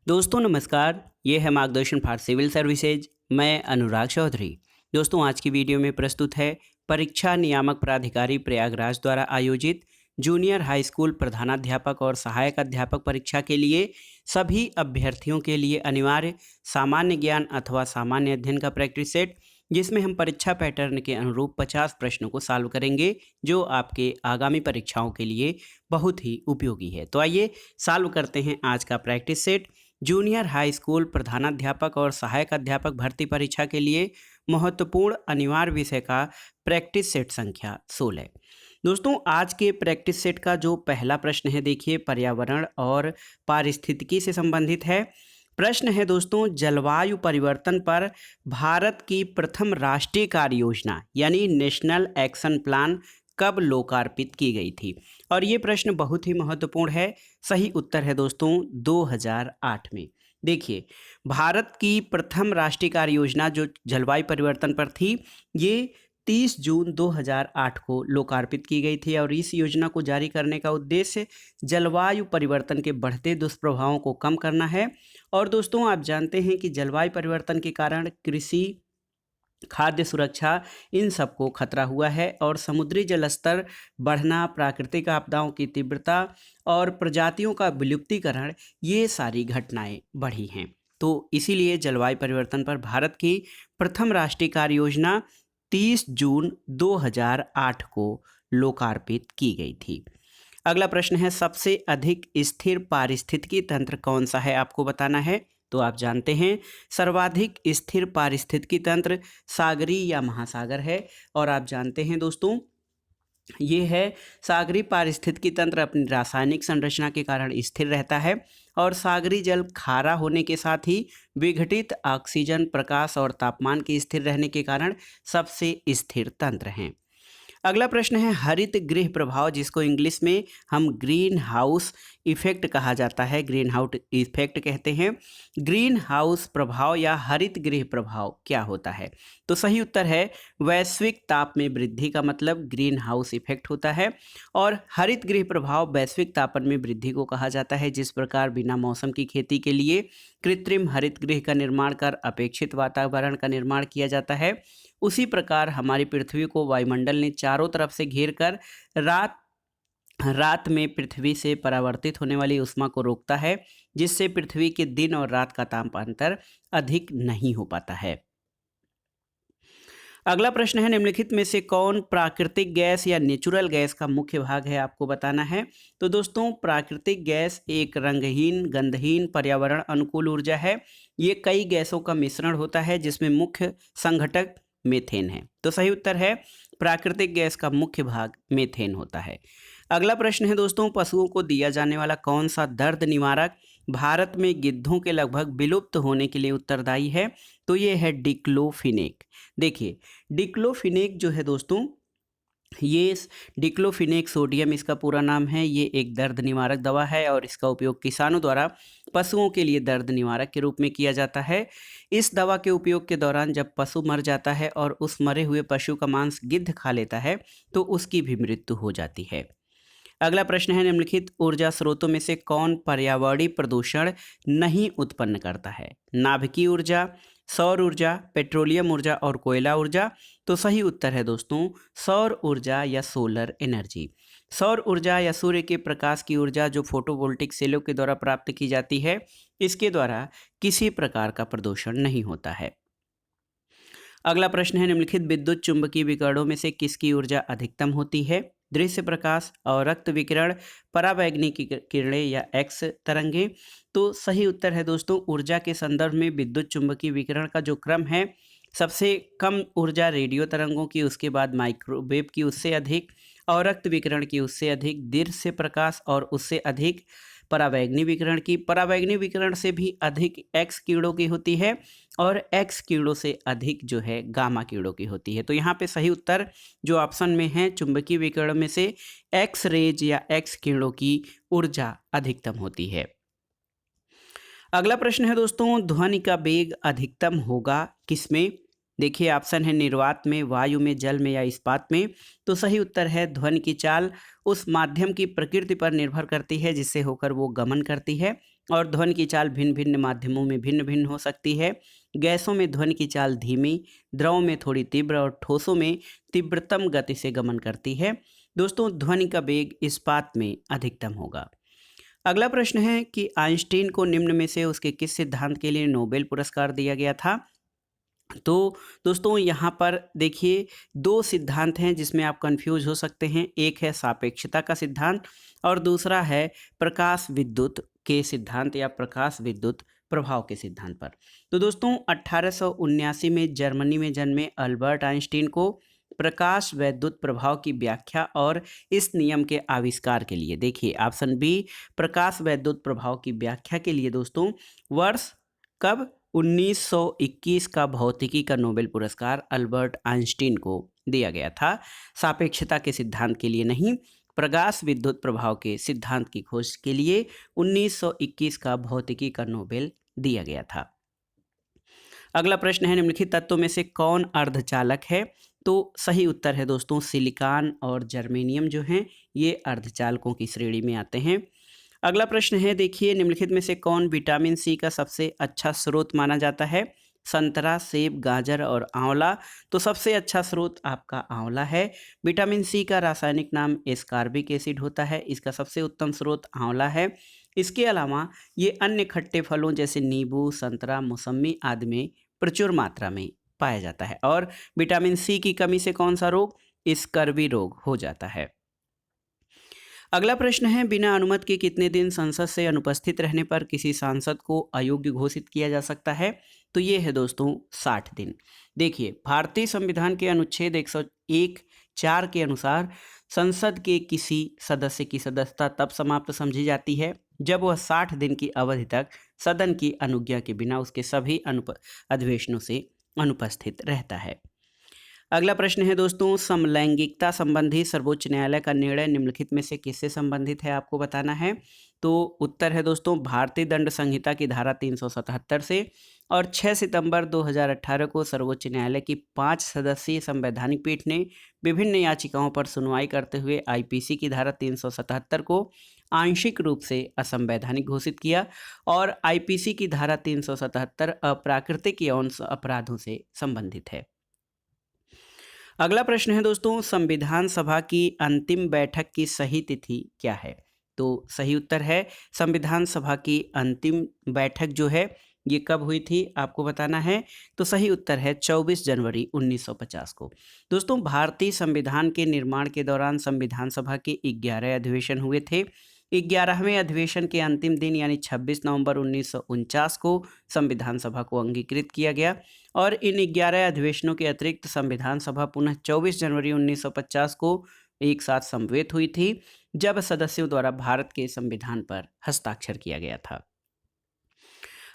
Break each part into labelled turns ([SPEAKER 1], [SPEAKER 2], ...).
[SPEAKER 1] दोस्तों नमस्कार, ये है मार्गदर्शन फॉर सिविल सर्विसेज। मैं अनुराग चौधरी। दोस्तों आज की वीडियो में प्रस्तुत है परीक्षा नियामक प्राधिकारी प्रयागराज द्वारा आयोजित जूनियर हाई स्कूल प्रधानाध्यापक और सहायक अध्यापक परीक्षा के लिए सभी अभ्यर्थियों के लिए अनिवार्य सामान्य ज्ञान अथवा सामान्य अध्ययन का प्रैक्टिस सेट, जिसमें हम परीक्षा पैटर्न के अनुरूप 50 प्रश्नों को सॉल्व करेंगे जो आपके आगामी परीक्षाओं के लिए बहुत ही उपयोगी है। तो आइए सॉल्व करते हैं आज का practice set. Junior high school प्रधानाध्यापक और सहायक अध्यापक भर्ती परीक्षा के लिए महत्वपूर्ण अनिवार्य विषय का प्रैक्टिस सेट संख्या 16। दोस्तों आज के प्रैक्टिस सेट का जो पहला प्रश्न है, देखिए पर्यावरण और पारिस्थितिकी से संबंधित है। प्रश्न है दोस्तों, जलवायु परिवर्तन पर भारत की प्रथम राष्ट्रीय कार्य योजना यानी नेशनल एक्शन प्लान कब लोकार्पित की गई थी? और ये प्रश्न बहुत ही महत्वपूर्ण है। सही उत्तर है दोस्तों 2008 में। देखिए, भारत की प्रथम राष्ट्रीय कार्य योजना जो जलवायु परिवर्तन पर थी, ये 30 जून 2008 को लोकार्पित की गई थी और इस योजना को जारी करने का उद्देश्य जलवायु परिवर्तन के बढ़ते दुष्प्रभावों को कम करना है। और दोस्तों आप जानते हैं कि जलवायु परिवर्तन के कारण कृषि, खाद्य सुरक्षा, इन सबको खतरा हुआ है और समुद्री जल स्तर बढ़ना, प्राकृतिक आपदाओं की तीव्रता और प्रजातियों का विलुप्तीकरण, ये सारी घटनाएं बढ़ी हैं। तो इसीलिए जलवायु परिवर्तन पर भारत की प्रथम राष्ट्रीय कार्य योजना 30 जून 2008 को लोकार्पित की गई थी। अगला प्रश्न है, सबसे अधिक स्थिर पारिस्थितिकी तंत्र कौन सा है, आपको बताना है। तो आप जानते हैं सर्वाधिक स्थिर पारिस्थितिकी तंत्र सागरीय या महासागर है। और आप जानते हैं दोस्तों ये है सागरीय पारिस्थितिकी तंत्र अपनी रासायनिक संरचना के कारण स्थिर रहता है और सागरी जल खारा होने के साथ ही विघटित ऑक्सीजन, प्रकाश और तापमान के स्थिर रहने के कारण सबसे स्थिर तंत्र हैं। अगला प्रश्न है, हरित गृह प्रभाव जिसको इंग्लिश में हम ग्रीन हाउस इफेक्ट कहा जाता है, ग्रीन हाउस इफेक्ट कहते हैं, ग्रीन हाउस प्रभाव या हरित गृह प्रभाव क्या होता है? तो सही उत्तर है वैश्विक ताप में वृद्धि का मतलब ग्रीन हाउस इफेक्ट होता है। और हरित गृह प्रभाव वैश्विक तापन में वृद्धि को कहा जाता है। जिस प्रकार बिना मौसम की खेती के लिए कृत्रिम हरित गृह का निर्माण कर अपेक्षित वातावरण का निर्माण किया जाता है, उसी प्रकार हमारी पृथ्वी को वायुमंडल ने चारों तरफ से घेर कर रात में पृथ्वी से परावर्तित होने वाली ऊष्मा को रोकता है, जिससे पृथ्वी के दिन और रात का तापांतर अधिक नहीं हो पाता है। अगला प्रश्न है, निम्नलिखित में से कौन प्राकृतिक गैस या नेचुरल गैस का मुख्य भाग है, आपको बताना है। तो दोस्तों प्राकृतिक गैस एक रंगहीन, गंधहीन, पर्यावरण अनुकूल ऊर्जा है। ये कई गैसों का मिश्रण होता है जिसमें मुख्य संघटक मीथेन है। तो सही उत्तर है प्राकृतिक गैस का मुख्य भाग मीथेन होता है। अगला प्रश्न है दोस्तों, पशुओं को दिया जाने वाला कौन सा दर्द निवारक भारत में गिद्धों के लगभग विलुप्त होने के लिए उत्तरदायी है? तो ये है डिक्लोफिनेक। देखिए, डिक्लोफिनेक जो है दोस्तों, ये डिक्लोफिनेक सोडियम इसका पूरा नाम है। ये एक दर्द निवारक दवा है और इसका उपयोग किसानों द्वारा पशुओं के लिए दर्द निवारक के रूप में किया जाता है। इस दवा के उपयोग के दौरान जब पशु मर जाता है और उस मरे हुए पशु का मांस गिद्ध खा लेता है तो उसकी भी मृत्यु हो जाती है। अगला प्रश्न है, निम्नलिखित ऊर्जा स्रोतों में से कौन पर्यावरणीय प्रदूषण नहीं उत्पन्न करता है? नाभिकीय ऊर्जा, सौर ऊर्जा, पेट्रोलियम ऊर्जा और कोयला ऊर्जा। तो सही उत्तर है दोस्तों सौर ऊर्जा या सोलर एनर्जी। सौर ऊर्जा या सूर्य के प्रकाश की ऊर्जा जो फोटोवोल्टिक सेलों के द्वारा प्राप्त की जाती है, इसके द्वारा किसी प्रकार का प्रदूषण नहीं होता है। अगला प्रश्न है, निम्नलिखित विद्युत चुंबकीय विकिरणों में से किसकी ऊर्जा अधिकतम होती है? दृश्य प्रकाश, अवरक्त विकिरण, पराबैंगनी किरणें या एक्स तरंगे। तो सही उत्तर है दोस्तों ऊर्जा के संदर्भ में विद्युत चुंबकीय विकिरण का जो क्रम है, सबसे कम ऊर्जा रेडियो तरंगों की, उसके बाद माइक्रोवेव की, उससे अधिक अवरक्त विकिरण की, उससे अधिक दृश्य प्रकाश और उससे अधिक पराबैंगनी विकिरण की। पराबैंगनी विकिरण से भी अधिक एक्स किरणों की होती है और एक्स किरणों से अधिक जो है गामा किरणों की होती है। तो यहाँ पे सही उत्तर जो ऑप्शन में है, चुंबकीय विकिरण में से एक्स रेज या एक्स किरणों की ऊर्जा अधिकतम होती है। अगला प्रश्न है दोस्तों, ध्वनि का वेग अधिकतम होगा किसमें? देखिए ऑप्शन है निर्वात में, वायु में, जल में या इस्पात में। तो सही उत्तर है ध्वनि की चाल उस माध्यम की प्रकृति पर निर्भर करती है जिससे होकर वो गमन करती है। और ध्वनि की चाल भिन्न भिन्न माध्यमों में भिन्न भिन्न हो सकती है। गैसों में ध्वनि की चाल धीमी, द्रव में थोड़ी तीव्र और ठोसों में तीव्रतम गति से गमन करती है। दोस्तों, ध्वनि का वेग इस्पात में अधिकतम होगा। अगला प्रश्न है कि आइंस्टीन को निम्न में से उसके किस सिद्धांत के लिए नोबेल पुरस्कार दिया गया था? तो दोस्तों, यहाँ पर देखिए, दो सिद्धांत हैं जिसमें आप कंफ्यूज हो सकते हैं। एक है सापेक्षता का सिद्धांत और दूसरा है प्रकाश विद्युत के सिद्धांत या प्रकाश विद्युत प्रभाव के सिद्धांत पर। तो दोस्तों, 1879 में जर्मनी में जन्मे अल्बर्ट आइंस्टीन को प्रकाश वैद्युत प्रभाव की व्याख्या और इस नियम के आविष्कार के लिए, देखिए ऑप्शन बी, प्रकाश वैद्युत प्रभाव की व्याख्या के लिए दोस्तों वर्ष कब 1921 का भौतिकी का नोबेल पुरस्कार अल्बर्ट आइंस्टीन को दिया गया था। सापेक्षता के सिद्धांत के लिए नहीं, प्रकाश विद्युत प्रभाव के सिद्धांत की खोज के लिए 1921 का भौतिकी का नोबेल दिया गया था। अगला प्रश्न है, निम्नलिखित तत्वों में से कौन अर्धचालक है? तो सही उत्तर है दोस्तों, सिलिकॉन और जर्मेनियम जो हैं ये अर्धचालकों की श्रेणी में आते हैं। अगला प्रश्न है, देखिए, निम्नलिखित में से कौन विटामिन सी का सबसे अच्छा स्रोत माना जाता है? संतरा, सेब, गाजर और आंवला। तो सबसे अच्छा स्रोत आपका आंवला है। विटामिन सी का रासायनिक नाम एस्कॉर्बिक एसिड होता है। इसका सबसे उत्तम स्रोत आंवला है। इसके अलावा ये अन्य खट्टे फलों जैसे नींबू, संतरा, मौसमी आदि में प्रचुर मात्रा में पाया जाता है। और विटामिन सी की कमी से कौन सा रोग? स्कर्वी रोग हो जाता है। अगला प्रश्न है, बिना अनुमति के कितने दिन संसद से अनुपस्थित रहने पर किसी सांसद को अयोग्य घोषित किया जा सकता है? तो ये है दोस्तों 60 दिन। देखिए, भारतीय संविधान के अनुच्छेद 101(4) के अनुसार संसद के किसी सदस्य की सदस्यता तब समाप्त समझी जाती है जब वह 60 दिन की अवधि तक सदन की अनुज्ञा के बिना उसके सभी अधिवेशनों से अनुपस्थित रहता है। अगला प्रश्न है दोस्तों, समलैंगिकता संबंधी सर्वोच्च न्यायालय का निर्णय निम्नलिखित में से किससे संबंधित है? आपको बताना है। तो उत्तर है दोस्तों, भारतीय दंड संहिता की धारा 377 से। और 6 सितंबर 2018 को सर्वोच्च न्यायालय की 5 सदस्यीय संवैधानिक पीठ ने विभिन्न याचिकाओं पर सुनवाई करते हुए आईपीसी की धारा 377 को आंशिक रूप से असंवैधानिक घोषित किया और आईपीसी की धारा 377 अप्राकृतिक यौन अपराधों से संबंधित है। अगला प्रश्न है दोस्तों, संविधान सभा की अंतिम बैठक की सही तिथि क्या है? तो सही उत्तर है, संविधान सभा की अंतिम बैठक जो है ये कब हुई थी आपको बताना है। तो सही उत्तर है 24 जनवरी 1950 को। दोस्तों, भारतीय संविधान के निर्माण के दौरान संविधान सभा के 11 अधिवेशन हुए थे। 11वें अधिवेशन के अंतिम दिन यानी 26 नवंबर 1949 को संविधान सभा को अंगीकृत किया गया और इन 11 अधिवेशनों के अतिरिक्त संविधान सभा पुनः 24 जनवरी 1950 को एक साथ समवेत हुई थी जब सदस्यों द्वारा भारत के संविधान पर हस्ताक्षर किया गया था।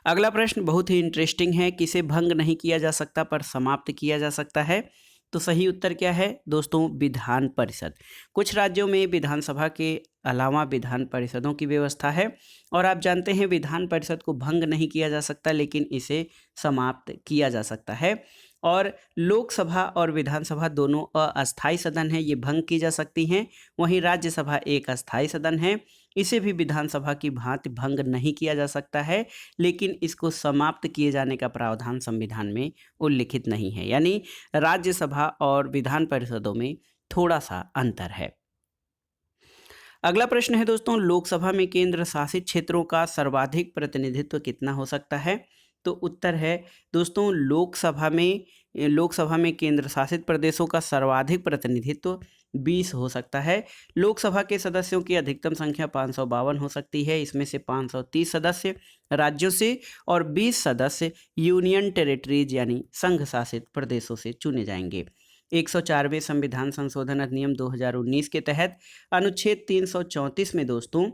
[SPEAKER 1] अगला प्रश्न बहुत ही इंटरेस्टिंग है, किसे भंग नहीं किया जा सकता पर समाप्त किया जा सकता है? तो सही उत्तर क्या है दोस्तों? विधान परिषद। कुछ राज्यों में विधानसभा के अलावा विधान परिषदों की व्यवस्था है और आप जानते हैं विधान परिषद को भंग नहीं किया जा सकता लेकिन इसे समाप्त किया जा सकता है। और लोकसभा और विधानसभा दोनों अस्थायी सदन है, ये भंग की जा सकती हैं। वहीं राज्यसभा एक अस्थायी सदन है, इसे भी विधानसभा की भांति भंग नहीं किया जा सकता है लेकिन इसको समाप्त किए जाने का प्रावधान संविधान में उल्लिखित नहीं है। यानी राज्यसभा और विधान परिषदों में थोड़ा सा अंतर है। अगला प्रश्न है दोस्तों, लोकसभा में केंद्र शासित क्षेत्रों का सर्वाधिक प्रतिनिधित्व कितना हो सकता है? तो उत्तर है दोस्तों, लोकसभा में केंद्र शासित प्रदेशों का सर्वाधिक प्रतिनिधित्व 20 हो सकता है। लोकसभा के सदस्यों की अधिकतम संख्या 552 हो सकती है। इसमें से 530 सदस्य राज्यों से और 20 सदस्य यूनियन टेरिटरीज यानी संघ शासित प्रदेशों से चुने जाएंगे। 104वें संविधान संशोधन अधिनियम 2019 के तहत अनुच्छेद 334 में दोस्तों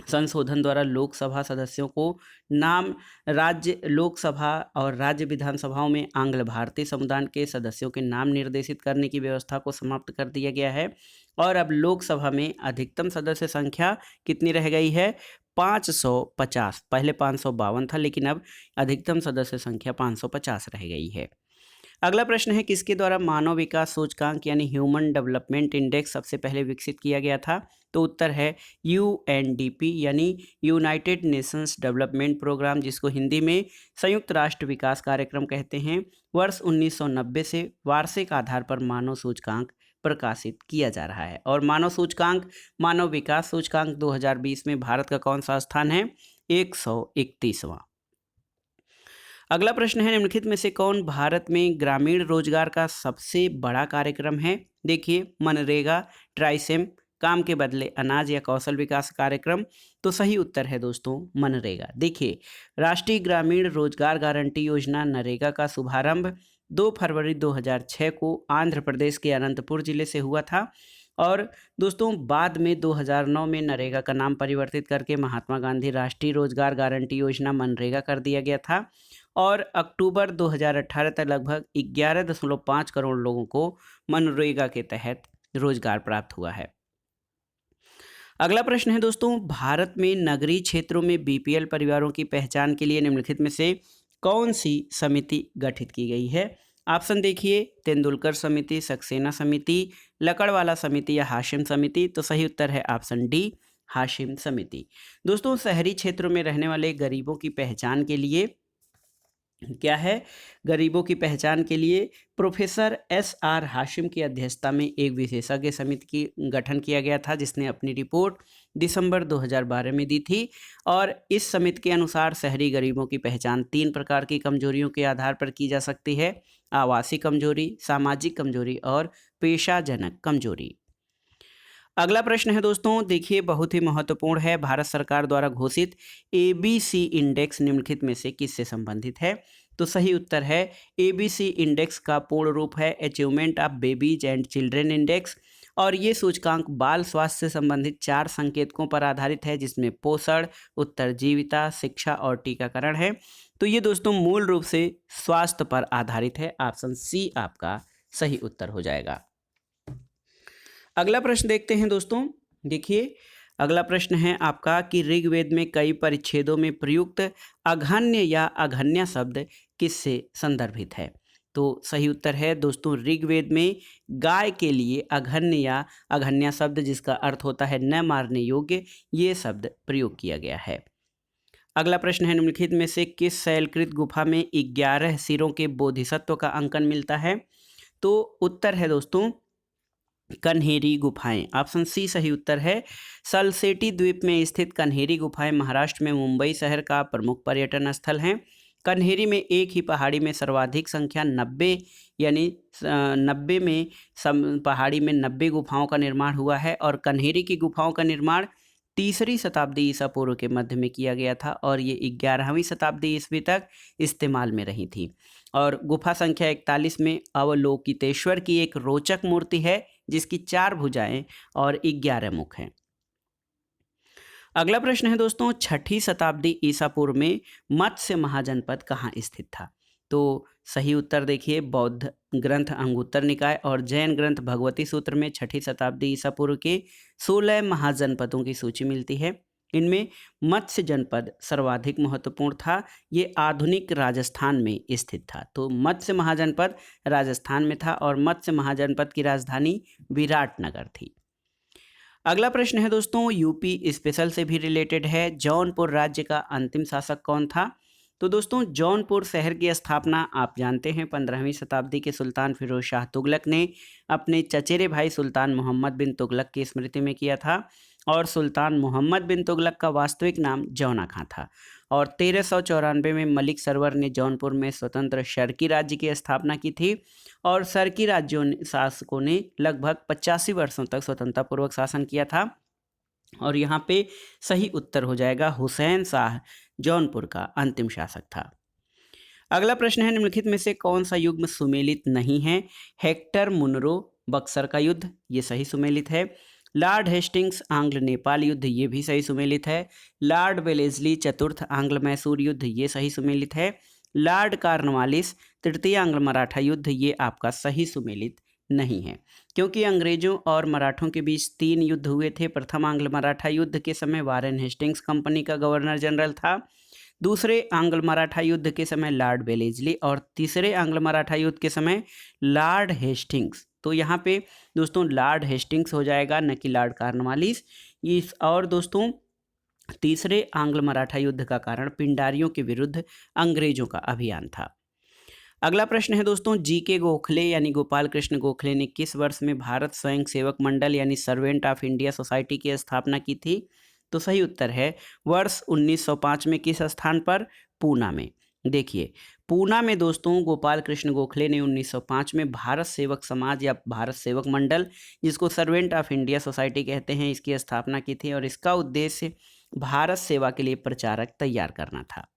[SPEAKER 1] संशोधन द्वारा लोकसभा सदस्यों को नाम राज्य लोकसभा और राज्य विधानसभाओं में आंग्ल भारतीय समुदाय के सदस्यों के नाम निर्देशित करने की व्यवस्था को समाप्त कर दिया गया है और अब लोकसभा में अधिकतम सदस्य संख्या कितनी रह गई है? 550। पहले 552 था लेकिन अब अधिकतम सदस्य संख्या 550 रह गई है। अगला प्रश्न है, किसके द्वारा मानव विकास सूचकांक यानी ह्यूमन डेवलपमेंट इंडेक्स सबसे पहले विकसित किया गया था? तो उत्तर है यूएनडीपी यानी यूनाइटेड नेशंस डेवलपमेंट प्रोग्राम, जिसको हिंदी में संयुक्त राष्ट्र विकास कार्यक्रम कहते हैं। वर्ष 1990 से वार्षिक आधार पर मानव सूचकांक प्रकाशित किया जा रहा है। और मानव विकास सूचकांक 2020 में भारत का कौन सा स्थान है? 131वां। अगला प्रश्न है, निम्नलिखित में से कौन भारत में ग्रामीण रोजगार का सबसे बड़ा कार्यक्रम है? देखिए, मनरेगा, ट्राइसेम, काम के बदले अनाज या कौशल विकास कार्यक्रम। तो सही उत्तर है दोस्तों मनरेगा। देखिए, राष्ट्रीय ग्रामीण रोजगार गारंटी योजना नरेगा का शुभारंभ 2 फरवरी 2006 को आंध्र प्रदेश के अनंतपुर जिले से हुआ था। और दोस्तों बाद में 2009 में नरेगा का नाम परिवर्तित करके महात्मा गांधी राष्ट्रीय रोजगार गारंटी योजना मनरेगा कर दिया गया था। और अक्टूबर 2018 तक लगभग 11.5 करोड़ लोगों को मनरेगा के तहत रोजगार प्राप्त हुआ है। अगला प्रश्न है दोस्तों, भारत में नगरीय क्षेत्रों में बीपीएल परिवारों की पहचान के लिए निम्नलिखित में से कौन सी समिति गठित की गई है? ऑप्शन देखिए, तेंदुलकर समिति, सक्सेना समिति, लकड़वाला समिति या हाशिम समिति। तो सही उत्तर है ऑप्शन डी, हाशिम समिति। दोस्तों, शहरी क्षेत्रों में रहने वाले गरीबों की पहचान के लिए क्या है? गरीबों की पहचान के लिए प्रोफेसर एस.आर. हाशिम की अध्यक्षता में एक विशेषज्ञ समिति की गठन किया गया था, जिसने अपनी रिपोर्ट दिसंबर 2012 में दी थी। और इस समिति के अनुसार शहरी गरीबों की पहचान 3 प्रकार की कमजोरियों के आधार पर की जा सकती है: आवासीय कमजोरी, सामाजिक कमजोरी और पेशाजनक कमजोरी। अगला प्रश्न है दोस्तों, देखिए बहुत ही महत्वपूर्ण है। भारत सरकार द्वारा घोषित एबीसी इंडेक्स निम्नलिखित में से किससे संबंधित है? तो सही उत्तर है एबीसी इंडेक्स का पूर्ण रूप है achievement of babies and children index. और ये सूचकांक बाल स्वास्थ्य से संबंधित 4 संकेतकों पर आधारित है, जिसमें पोषण, उत्तरजीविता, शिक्षा और टीकाकरण है। तो ये दोस्तों मूल रूप से स्वास्थ्य पर आधारित है। ऑप्शन सी आपका सही उत्तर हो जाएगा। अगला प्रश्न देखते हैं दोस्तों। देखिए, अगला प्रश्न है आपका कि ऋग्वेद में कई परिच्छेदों में प्रयुक्त अघन्य या अघन्या शब्द किससे संदर्भित है? तो सही उत्तर है दोस्तों ऋग्वेद में गाय के लिए अघन्य या अघन्या शब्द, जिसका अर्थ होता है न मारने योग्य, ये शब्द प्रयोग किया गया है। अगला प्रश्न है, निम्नलिखित में से किस शैलकृत गुफा में 11 सिरों के बोधिसत्व का अंकन मिलता है? तो उत्तर है दोस्तों कन्हेरी गुफाएं। ऑप्शन सी सही उत्तर है। सलसेटी द्वीप में स्थित कन्हेरी गुफाएं महाराष्ट्र में मुंबई शहर का प्रमुख पर्यटन स्थल हैं। कन्हेरी में एक ही पहाड़ी में सर्वाधिक संख्या 90 यानी 90 में पहाड़ी में 90 गुफाओं का निर्माण हुआ है। और कन्हेरी की गुफाओं का निर्माण 3री शताब्दी ईसा पूर्व के मध्य में किया गया था और ये 11वीं शताब्दी ईस्वी तक इस्तेमाल में रही थी। और गुफा संख्या 41 में अवलोकितेश्वर की एक रोचक मूर्ति है, जिसकी 4 भुजाएं और 11 मुख हैं। अगला प्रश्न है दोस्तों, 6ठी शताब्दी ईसा पूर्व में मत्स्य महाजनपद कहाँ स्थित था? तो सही उत्तर देखिए, बौद्ध ग्रंथ अंगुत्तर निकाय और जैन ग्रंथ भगवती सूत्र में 6ठी शताब्दी ईसा पूर्व के 16 महाजनपदों की सूची मिलती है। इनमें मत्स्य जनपद सर्वाधिक महत्वपूर्ण था। ये आधुनिक राजस्थान में स्थित था। तो मत्स्य महाजनपद राजस्थान में था और मत्स्य महाजनपद की राजधानी विराटनगर थी। अगला प्रश्न है दोस्तों, यूपी स्पेशल से भी रिलेटेड है। जौनपुर राज्य का अंतिम शासक कौन था? तो दोस्तों जौनपुर शहर की स्थापना आप जानते हैं 15वीं शताब्दी के सुल्तान फिरोज शाह तुगलक ने अपने चचेरे भाई सुल्तान मोहम्मद बिन तुगलक की स्मृति में किया था। और सुल्तान मोहम्मद बिन तुगलक का वास्तविक नाम जौना खां था। और 1394 में मलिक सरवर ने जौनपुर में स्वतंत्र शर्की राज्य की स्थापना की थी। और शर्की राज्यों शासकों ने लगभग 85 वर्षों तक स्वतंत्रतापूर्वक शासन किया था। और यहाँ पे सही उत्तर हो जाएगा हुसैन शाह जौनपुर का अंतिम शासक था। अगला प्रश्न है, निम्नलिखित में से कौन सा युग्म सुमेलित नहीं है? हेक्टर मुनरो बक्सर का युद्ध, ये सही सुमेलित है। लॉर्ड हेस्टिंग्स आंग्ल नेपाल युद्ध, ये भी सही सुमेलित है। लॉर्ड वेलेस्ली चतुर्थ आंग्ल मैसूर युद्ध, ये सही सुमेलित है। लॉर्ड कॉर्नवालिस तृतीय आंग्ल मराठा युद्ध, ये आपका सही सुमेलित नहीं है, क्योंकि अंग्रेजों और मराठों के बीच 3 युद्ध हुए थे। प्रथम आंग्ल मराठा युद्ध के समय वारेन हेस्टिंग्स कंपनी का गवर्नर जनरल था। दूसरे आंग्ल मराठा युद्ध के समय लॉर्ड वेलेस्ली और तीसरे आंग्ल मराठा युद्ध के समय लॉर्ड हेस्टिंग्स। तो यहाँ पे दोस्तों लॉर्ड हेस्टिंग्स हो जाएगा, न कि लॉर्ड कॉर्नवालिस। इस और दोस्तों तीसरे आंग्ल मराठा युद्ध का कारण पिंडारियों के विरुद्ध अंग्रेजों का अभियान था। अगला प्रश्न है दोस्तों, जी के गोखले यानी गोपाल कृष्ण गोखले ने किस वर्ष में भारत स्वयं सेवक मंडल यानी सर्वेंट ऑफ इंडिया सोसाइटी की स्थापना की थी? तो सही उत्तर है वर्ष 1905 में। किस स्थान पर? पूना में। देखिए पूना में दोस्तों गोपाल कृष्ण गोखले ने 1905 में भारत सेवक समाज या भारत सेवक मंडल, जिसको सर्वेंट ऑफ इंडिया सोसाइटी कहते हैं, इसकी स्थापना की थी और इसका उद्देश्य भारत सेवा के लिए प्रचारक तैयार करना था।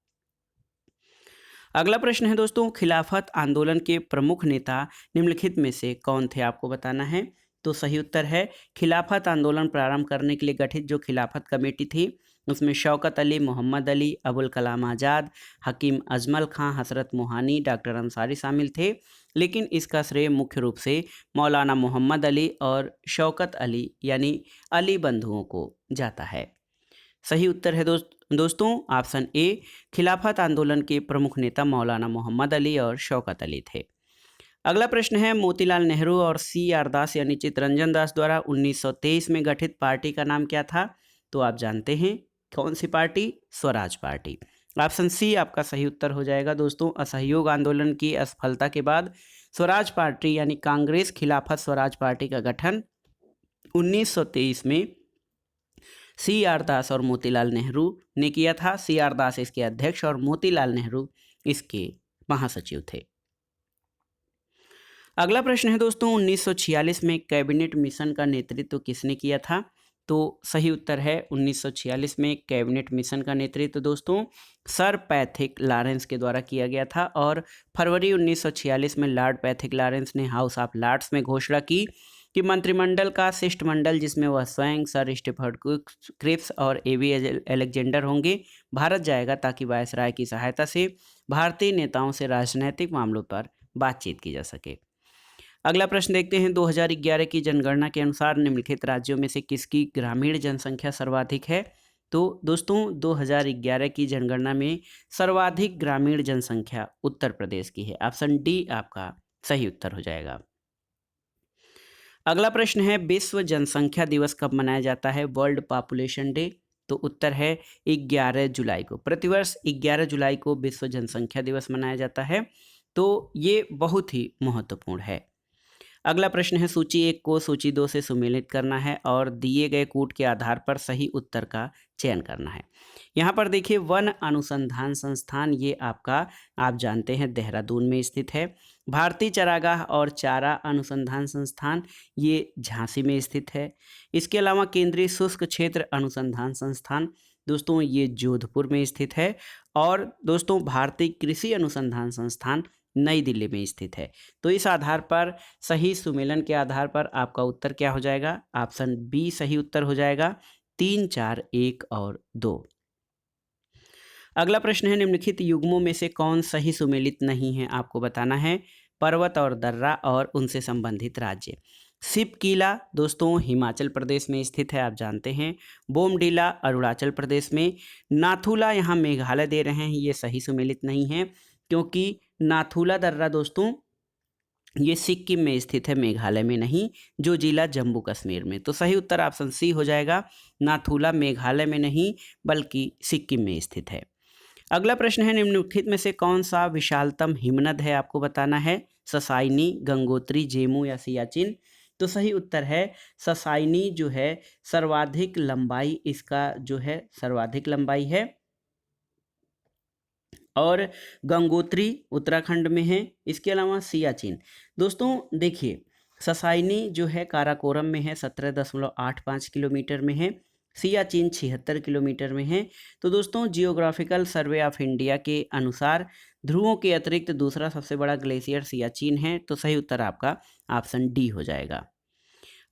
[SPEAKER 1] अगला प्रश्न है दोस्तों, खिलाफत आंदोलन के प्रमुख नेता निम्नलिखित में से कौन थे? आपको बताना है। तो सही उत्तर है खिलाफत आंदोलन प्रारंभ करने के लिए गठित जो खिलाफत कमेटी थी उसमें शौकत अली, मोहम्मद अली, अबुल कलाम आज़ाद, हकीम अजमल खां, हसरत मोहानी, डॉक्टर अंसारी शामिल थे। लेकिन इसका श्रेय मुख्य रूप से मौलाना मोहम्मद अली और शौकत अली यानी अली बंधुओं को जाता है। सही उत्तर है दोस्तों ऑप्शन ए, खिलाफत आंदोलन के प्रमुख नेता मौलाना मोहम्मद अली और शौकत अली थे। अगला प्रश्न है, मोतीलाल नेहरू और सी आर दास यानी चित्तरंजन दास द्वारा 1923 में गठित पार्टी का नाम क्या था? तो आप जानते हैं कौन सी party? Swaraj party. Option C आपका सही उत्तर हो जाएगा दोस्तों। असहयोग आंदोलन की असफलता के बाद स्वराज पार्टी यानी कांग्रेस खिलाफत स्वराज पार्टी का गठन 1923 में सी आर दास और मोतीलाल नेहरू ने किया था। सी आर दास इसके अध्यक्ष और मोतीलाल नेहरू इसके महासचिव थे। अगला प्रश्न है दोस्तों, 1946 में कैबिनेट मिशन का नेतृत्व किसने किया था? तो सही उत्तर है 1946 में कैबिनेट मिशन का नेतृत्व दोस्तों सर पैथिक लॉरेंस के द्वारा किया गया था और फरवरी 1946 में लॉर्ड पैथिक लॉरेंस ने हाउस ऑफ लॉर्ड्स में घोषणा की कि मंत्रिमंडल का शिष्टमंडल, जिसमें वह स्वयं सर स्टीफर्ड क्रिप्स और एवी अलेक्जेंडर होंगे, भारत जाएगा ताकि वायसराय की सहायता से भारतीय नेताओं से राजनीतिक मामलों पर बातचीत की जा सके। अगला प्रश्न देखते हैं, 2011 की जनगणना के अनुसार निम्नलिखित राज्यों में से किसकी ग्रामीण जनसंख्या सर्वाधिक है? तो दोस्तों 2011 की जनगणना में सर्वाधिक ग्रामीण जनसंख्या उत्तर प्रदेश की है। ऑप्शन डी आपका सही उत्तर हो जाएगा। अगला प्रश्न है, विश्व जनसंख्या दिवस कब मनाया जाता है? World population day. तो उत्तर है 11 जुलाई को। प्रतिवर्ष 11 जुलाई को विश्व जनसंख्या दिवस मनाया जाता है। तो ये बहुत ही महत्वपूर्ण है। अगला प्रश्न है, सूची 1 को सूची 2 से सुमेलित करना है और दिए गए कूट के आधार पर सही उत्तर का चयन करना है। यहाँ पर देखिए वन अनुसंधान संस्थान, ये आपका आप जानते हैं देहरादून में स्थित है। भारतीय चरागाह और चारा अनुसंधान संस्थान ये झांसी में स्थित है। इसके अलावा केंद्रीय शुष्क क्षेत्र अनुसंधान संस्थान दोस्तों ये जोधपुर में स्थित है। और दोस्तों भारतीय कृषि अनुसंधान संस्थान नई दिल्ली में स्थित है। तो इस आधार पर सही सुमेलन के आधार पर आपका उत्तर क्या हो जाएगा? ऑप्शन बी सही उत्तर हो जाएगा, 3, 4, 1 और 2। अगला प्रश्न है, निम्नलिखित युग्मों में से कौन सही सुमेलित नहीं है? आपको बताना है। पर्वत और दर्रा और उनसे संबंधित राज्य। सिपकीला दोस्तों हिमाचल प्रदेश में स्थित है, आप जानते हैं। बोमडीला अरुणाचल प्रदेश में। नाथुला यहाँ मेघालय दे रहे हैं, ये सही सुमेलित नहीं है क्योंकि नाथुला दर्रा दोस्तों ये सिक्किम में स्थित है, मेघालय में नहीं, जो जिला जम्मू कश्मीर में। तो सही उत्तर ऑप्शन सी हो जाएगा, नाथुला मेघालय में नहीं बल्कि सिक्किम में स्थित है। अगला प्रश्न है, निम्नलिखित में से कौन सा विशालतम हिमनद है? आपको बताना है। ससाइनी, गंगोत्री, जेमू या सियाचिन। तो सही उत्तर है ससाइनी जो है सर्वाधिक लंबाई, इसका जो है सर्वाधिक लंबाई है और गंगोत्री उत्तराखंड में है। इसके अलावा सियाचिन दोस्तों देखिए ससाइनी जो है काराकोरम में है, 17.85 किलोमीटर में है। सियाचिन 76 किलोमीटर में है। तो दोस्तों जियोग्राफिकल सर्वे ऑफ इंडिया के अनुसार ध्रुवों के अतिरिक्त दूसरा सबसे बड़ा ग्लेशियर सियाचिन है। तो सही उत्तर आपका ऑप्शन डी हो जाएगा।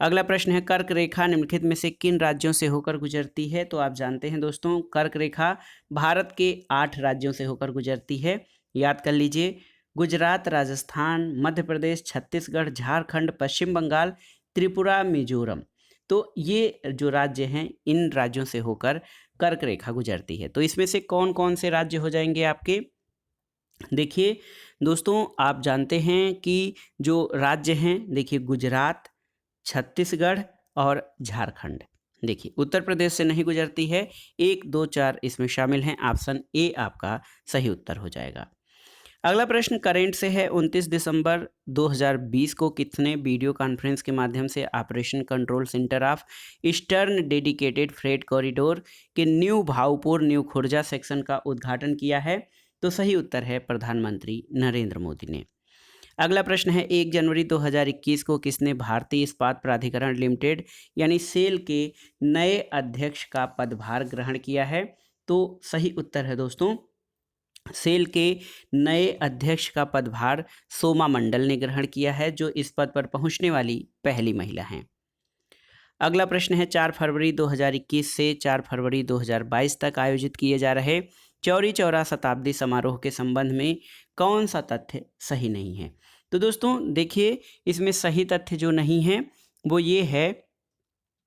[SPEAKER 1] अगला प्रश्न है, कर्क रेखा निम्नलिखित में से किन राज्यों से होकर गुजरती है? तो आप जानते हैं दोस्तों कर्क रेखा भारत के 8 राज्यों से होकर गुजरती है। याद कर लीजिए, गुजरात, राजस्थान, मध्य प्रदेश, छत्तीसगढ़, झारखंड, पश्चिम बंगाल, त्रिपुरा, मिजोरम। तो ये जो राज्य हैं इन राज्यों से होकर कर्क रेखा गुजरती है। तो इसमें से कौन कौन से राज्य हो जाएंगे आपके? देखिए दोस्तों, आप जानते हैं कि जो राज्य हैं, देखिए गुजरात, छत्तीसगढ़ और झारखंड। देखिए उत्तर प्रदेश से नहीं गुजरती है। 1, 2, 4 इसमें शामिल हैं। ऑप्शन ए आपका सही उत्तर हो जाएगा। अगला प्रश्न करंट से है। 29 दिसंबर 2020 को किसने वीडियो कॉन्फ्रेंस के माध्यम से operation control centre of eastern dedicated freight corridor के new Bhaupur new Khurja section का उद्घाटन किया है? तो सही उत्तर है प्रधानमंत्री नरेंद्र मोदी ने। अगला प्रश्न है 1 जनवरी 2021 को किसने भारतीय इस्पात प्राधिकरण लिमिटेड यानी सेल के नए अध्यक्ष का पदभार ग्रहण किया है? तो सही उत्तर है दोस्तों, सेल के नए अध्यक्ष का पदभार सोमा मंडल ने ग्रहण किया है, जो इस पद पर पहुंचने वाली पहली महिला हैं। अगला प्रश्न है 4 फरवरी 2021 से 4 फरवरी 2022 तक आयोजित किए जा रहे चौरी चौरा शताब्दी समारोह के संबंध में कौन सा तथ्य सही नहीं है? तो दोस्तों देखिए, इसमें सही तथ्य जो नहीं है वो ये है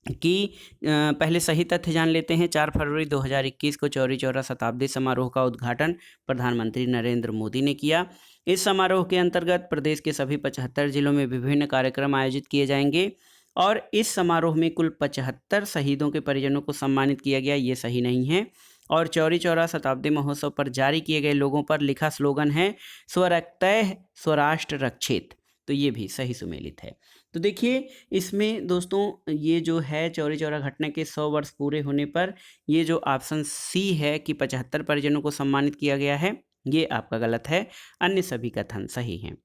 [SPEAKER 1] कि पहले सही तथ्य जान लेते हैं। 4 फरवरी 2021 को चौरी चौरा शताब्दी समारोह का उद्घाटन प्रधानमंत्री नरेंद्र मोदी ने किया। इस समारोह के अंतर्गत प्रदेश के सभी 75 जिलों में विभिन्न कार्यक्रम आयोजित किए जाएंगे और इस समारोह में कुल 75 शहीदों के परिजनों को सम्मानित किया गया, ये सही नहीं है। और चौरी चौरा शताब्दी महोत्सव पर जारी किए गए लोगों पर लिखा स्लोगन है स्वरक्तः स्वराष्ट्र रक्षित, तो ये भी सही सुमेलित है। तो देखिए इसमें दोस्तों ये जो है चौरी चौरा घटना के 100 वर्ष पूरे होने पर ये जो ऑप्शन सी है कि 75 परिजनों को सम्मानित किया गया है, ये आपका गलत है। अन्य सभी कथन सही हैं।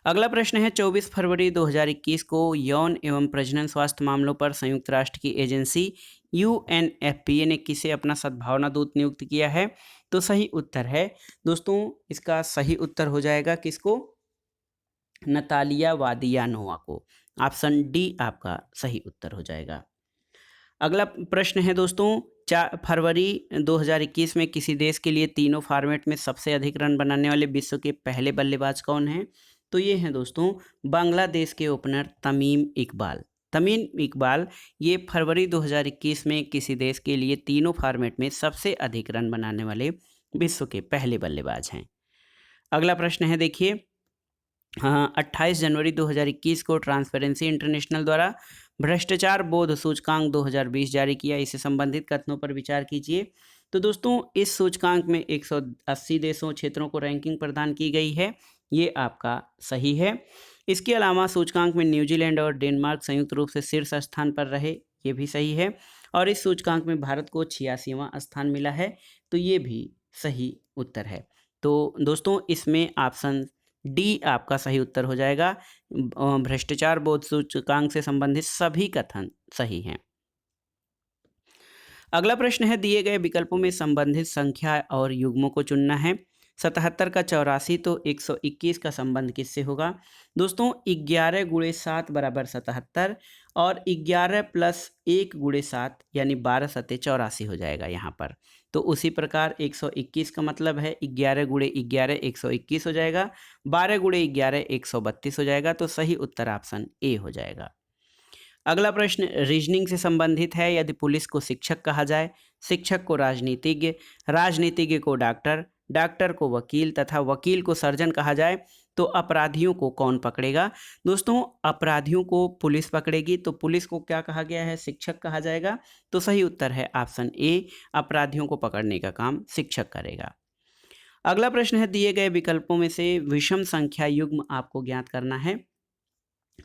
[SPEAKER 1] अगला प्रश्न है 24 फरवरी 2021 को यौन एवं प्रजनन स्वास्थ्य मामलों पर संयुक्त राष्ट्र की एजेंसी UNFPA ने किसे अपना सद्भावना दूत नियुक्त किया है? तो सही उत्तर है दोस्तों, इसका सही उत्तर हो जाएगा किसको? नतालिया वादियानोवा को। ऑप्शन डी आपका सही उत्तर हो जाएगा। अगला प्रश्न है दोस्तों 4 फरवरी 2021 में किसी देश के लिए तीनों फॉर्मेट में सबसे अधिक रन बनाने वाले विश्व के पहले बल्लेबाज कौन हैं? तो ये हैं दोस्तों बांग्लादेश के ओपनर तमीम इकबाल। तमीम इकबाल ये फरवरी 2021 में किसी देश के लिए तीनों फॉर्मेट में सबसे अधिक रन बनाने वाले विश्व के पहले बल्लेबाज हैं। अगला प्रश्न है देखिए 28 जनवरी 2021 को ट्रांसपेरेंसी इंटरनेशनल द्वारा भ्रष्टाचार बोध सूचकांक 2020 जारी किया, इससे संबंधित कथनों पर विचार कीजिए। तो दोस्तों इस सूचकांक में 180 देशों क्षेत्रों को रैंकिंग प्रदान की गई है, ये आपका सही है। इसके अलावा सूचकांक में न्यूजीलैंड और डेनमार्क संयुक्त रूप से शीर्ष स्थान पर रहे, ये भी सही है। और इस सूचकांक में भारत को 86वां स्थान मिला है, तो ये भी सही उत्तर है। तो दोस्तों इसमें ऑप्शन डी आपका सही उत्तर हो जाएगा। भ्रष्टाचार बोध सूचकांक से संबंधित सभी कथन सही हैं। अगला प्रश्न है दिए गए विकल्पों में संबंधित संख्या और युग्मों को चुनना है। 77 का 84 तो 121 का संबंध किससे होगा? दोस्तों 11 × 7 = 77 और 11 + 1 × 7 यानी 12 × 7 84 हो जाएगा यहाँ पर। तो उसी प्रकार 121 का मतलब है 11 × 11 121 हो जाएगा, 12 × 11 132 हो जाएगा। तो सही उत्तर ऑप्शन ए हो जाएगा। अगला प्रश्न रीजनिंग से संबंधित है। यदि पुलिस को शिक्षक कहा जाए, शिक्षक को राजनीतिज्ञ, राजनीतिज्ञ को डॉक्टर, डॉक्टर को वकील तथा वकील को सर्जन कहा जाए तो अपराधियों को कौन पकड़ेगा? दोस्तों अपराधियों को पुलिस पकड़ेगी, तो पुलिस को क्या कहा गया है? शिक्षक कहा जाएगा। तो सही उत्तर है ऑप्शन ए, अपराधियों को पकड़ने का काम शिक्षक करेगा। अगला प्रश्न है दिए गए विकल्पों में से विषम संख्या युग्म आपको ज्ञात करना है।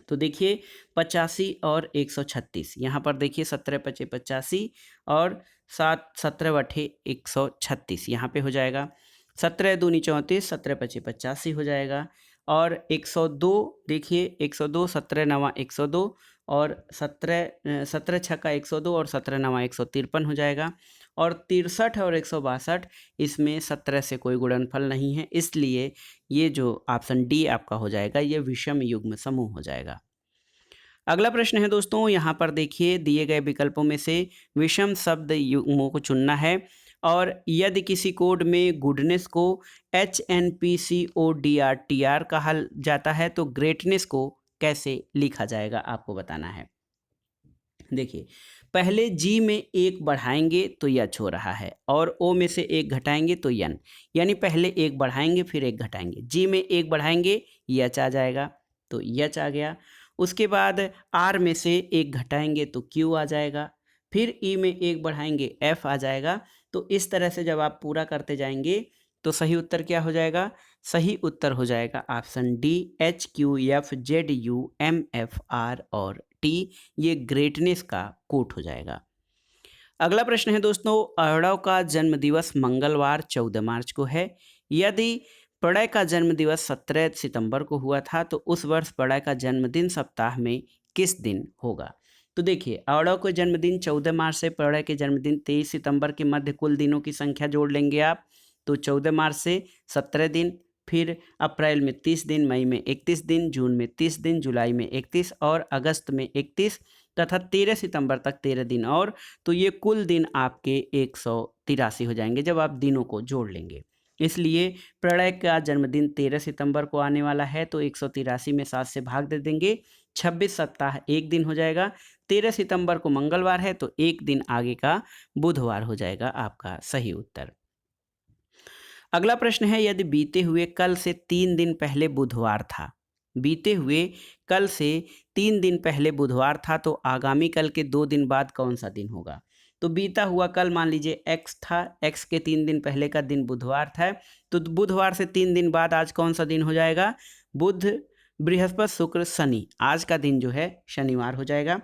[SPEAKER 1] तो देखिए 85 और 136, यहाँ पर देखिए 17 × 5 = 85 और 17 × 136 यहाँ पे हो जाएगा। 17 × 2 = 34, 17 × 5 = 85 हो जाएगा। और 102 देखिए 102, 17 × 9 = 102 और 17 × 6 = 102 और 17 × 9 = 153 हो जाएगा। और 63 और 162 इसमें 17 से कोई गुणनफल नहीं है, इसलिए ये जो ऑप्शन डी आपका हो जाएगा ये विषम युग्म समूह हो जाएगा। अगला प्रश्न है दोस्तों यहाँ पर देखिए दिए गए विकल्पों में से विषम शब्द युग्मों को चुनना है और यदि किसी कोड में गुडनेस को HNPCODRTR कहा जाता है तो ग्रेटनेस को कैसे लिखा जाएगा आपको बताना है। देखिए पहले जी में एक बढ़ाएंगे तो यच हो रहा है और ओ में से एक घटाएंगे तो यन, यानी पहले एक बढ़ाएंगे फिर एक घटाएंगे। जी में एक बढ़ाएंगे यच आ जाएगा तो यच आ गया। उसके बाद आर में से एक घटाएंगे तो क्यू आ जाएगा, फिर ई में एक बढ़ाएंगे एफ आ जाएगा। तो इस तरह से जब आप पूरा करते जाएंगे तो सही उत्तर क्या हो जाएगा? सही उत्तर हो जाएगा option D, H Q F Z U M F R और टी। ये ग्रेटनेस का कोट हो जाएगा। अगला प्रश्न है दोस्तों, अरड़व का जन्म दिवस मंगलवार 14 मार्च को है। यदि प्रणय का जन्म दिवस 17 सितंबर को हुआ था तो उस वर्ष प्रणय का जन्मदिन सप्ताह में किस दिन होगा? तो देखिए, अरड़व का जन्मदिन 14 मार्च से प्रणय के जन्मदिन 23 सितंबर के मध्य कुल दिनों की संख्या जोड़ लेंगे आप, तो 14 मार्च से 17 दिन, फिर अप्रैल में 30 दिन, मई में 31 दिन, जून में 30 दिन, जुलाई में 31 और अगस्त में 31 तथा 13 सितंबर तक 13 दिन और, तो ये कुल दिन आपके 183 हो जाएंगे जब आप दिनों को जोड़ लेंगे। इसलिए प्रणय का जन्मदिन 13 सितंबर को आने वाला है तो 183 में 7 से भाग दे देंगे, 26 सप्ताह एक दिन हो जाएगा। 13 सितंबर को मंगलवार है तो एक दिन आगे का बुधवार हो जाएगा आपका सही उत्तर। अगला प्रश्न है, यदि बीते हुए कल से 3 दिन पहले बुधवार था, बीते हुए कल से 3 दिन पहले बुधवार था तो आगामी कल के 2 दिन बाद कौन सा दिन होगा? तो बीता हुआ कल मान लीजिए x था, x के 3 दिन पहले का दिन बुधवार था, तो बुधवार से 3 दिन बाद आज कौन सा दिन हो जाएगा? बुध, बृहस्पति, शुक्र, शनि, आज का दिन जो है शनिवार हो जाएगा।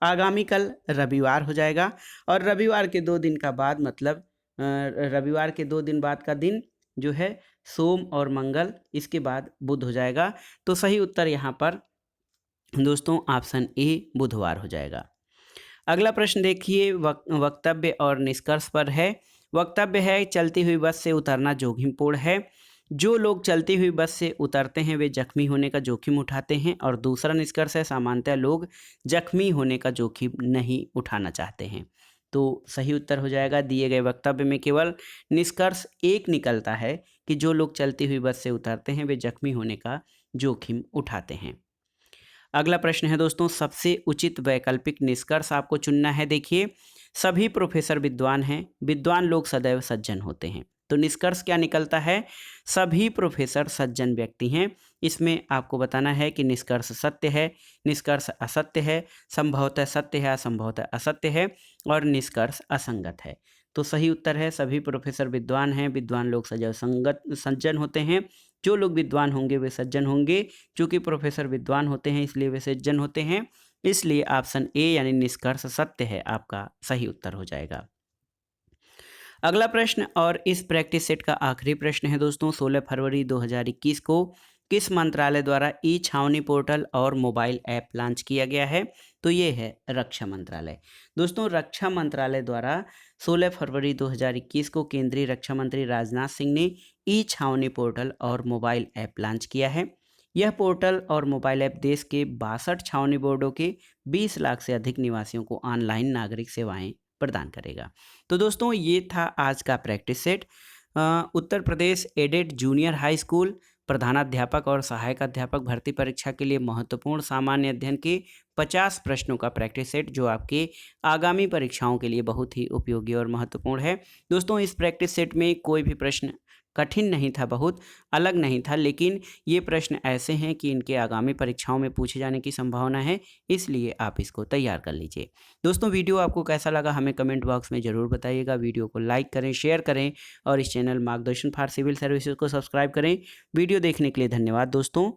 [SPEAKER 1] आगामी कल रविवार हो जाएगा और रविवार के 2 दिन का बाद मतलब रविवार के 2 दिन बाद का दिन जो है सोम और मंगल, इसके बाद बुध हो जाएगा। तो सही उत्तर यहाँ पर दोस्तों ऑप्शन ए बुधवार हो जाएगा। अगला प्रश्न देखिए, वक्तव्य और निष्कर्ष पर है। वक्तव्य है, चलती हुई बस से उतरना जोखिमपूर्ण है। जो लोग चलती हुई बस से उतरते हैं वे जख्मी होने का जोखिम उठाते हैं। और दूसरा निष्कर्ष है, सामान्यतः लोग जख्मी होने का जोखिम नहीं उठाना चाहते हैं। तो सही उत्तर हो जाएगा, दिए गए वक्तव्य में केवल निष्कर्ष एक निकलता है कि जो लोग चलती हुई बस से उतरते हैं वे जख्मी होने का जोखिम उठाते हैं। अगला प्रश्न है दोस्तों, सबसे उचित वैकल्पिक निष्कर्ष आपको चुनना है। देखिए, सभी प्रोफेसर विद्वान हैं, विद्वान लोग सदैव सज्जन होते हैं। तो निष्कर्ष क्या निकलता है? सभी प्रोफेसर सज्जन व्यक्ति हैं। इसमें आपको बताना है कि निष्कर्ष सत्य है, निष्कर्ष असत्य है, संभवतः सत्य है, असंभवतः असत्य है और निष्कर्ष असंगत है। तो सही उत्तर है, सभी प्रोफेसर विद्वान हैं, विद्वान लोग सदैव सज्जन होते हैं। जो लोग विद्वान होंगे वे सज्जन होंगे। चूंकि प्रोफेसर विद्वान होते हैं इसलिए वे सज्जन होते हैं। इसलिए ऑप्शन ए यानी निष्कर्ष सत्य है आपका सही उत्तर हो जाएगा। अगला प्रश्न और इस प्रैक्टिस सेट का आखिरी प्रश्न है दोस्तों, 16 फरवरी 2021 को किस मंत्रालय द्वारा ई छावनी पोर्टल और मोबाइल ऐप लॉन्च किया गया है? तो ये है रक्षा मंत्रालय। दोस्तों, रक्षा मंत्रालय द्वारा 16 फरवरी 2021 को केंद्रीय रक्षा मंत्री राजनाथ सिंह ने ई छावनी पोर्टल और मोबाइल ऐप लॉन्च किया है। यह पोर्टल और मोबाइल ऐप देश के 62 छावनी बोर्डों के 20 लाख से अधिक निवासियों को ऑनलाइन नागरिक सेवाएं प्रदान करेगा। तो दोस्तों, ये था आज का practice set. Uttar Pradesh added junior high school प्रधानाध्यापक और सहायक अध्यापक भर्ती परीक्षा के लिए महत्वपूर्ण सामान्य अध्ययन के 50 प्रश्नों का प्रैक्टिस सेट जो आपके आगामी परीक्षाओं के लिए बहुत ही उपयोगी और महत्वपूर्ण है। दोस्तों, इस प्रैक्टिस सेट में कोई भी प्रश्न कठिन नहीं था, बहुत अलग नहीं था, लेकिन ये प्रश्न ऐसे हैं कि इनके आगामी परीक्षाओं में पूछे जाने की संभावना है, इसलिए आप इसको तैयार कर लीजिए। दोस्तों, वीडियो आपको कैसा लगा हमें कमेंट बॉक्स में ज़रूर बताइएगा। वीडियो को लाइक करें, शेयर करें और इस चैनल मार्गदर्शन फॉर सिविल सर्विसेज को सब्सक्राइब करें। वीडियो देखने के लिए धन्यवाद दोस्तों।